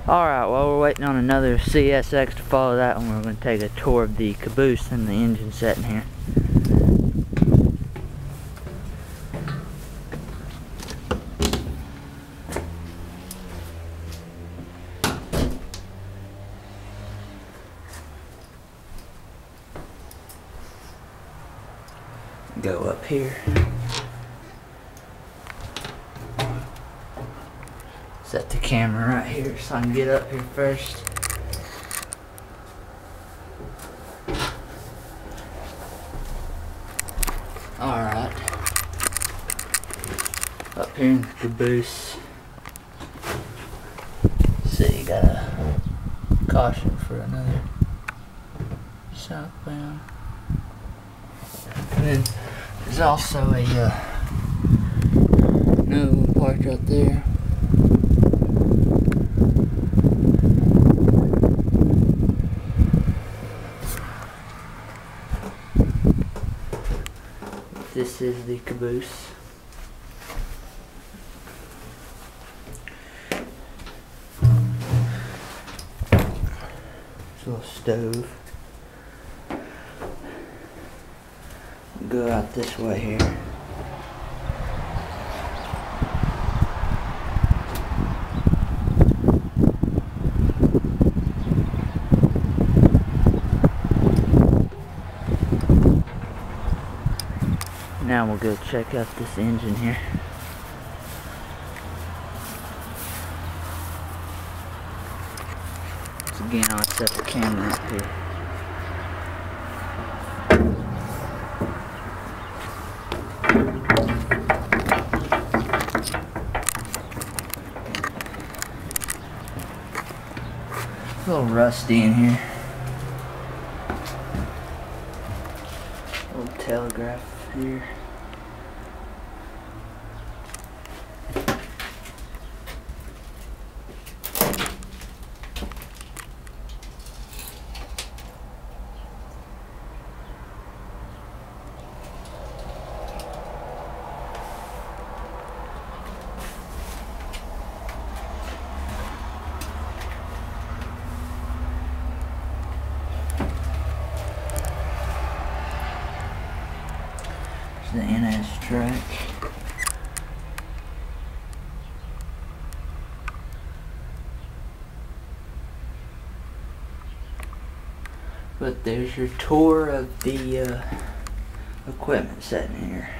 Alright, while we're waiting on another CSX to follow that one, we're going to take a tour of the Caboose and the engine setting here. Go up here. Set the camera right here so I can get up here first. Alright. Up here in the Caboose. See, got a caution for another southbound. And then there's also a another one parked right there. This is the Caboose. There's a little stove. Go out this way here. Now we'll go check out this engine here. So again, I'll set the camera up here. A little rusty in here. A little telegraph here. The NS track. But there's your tour of the equipment setting here.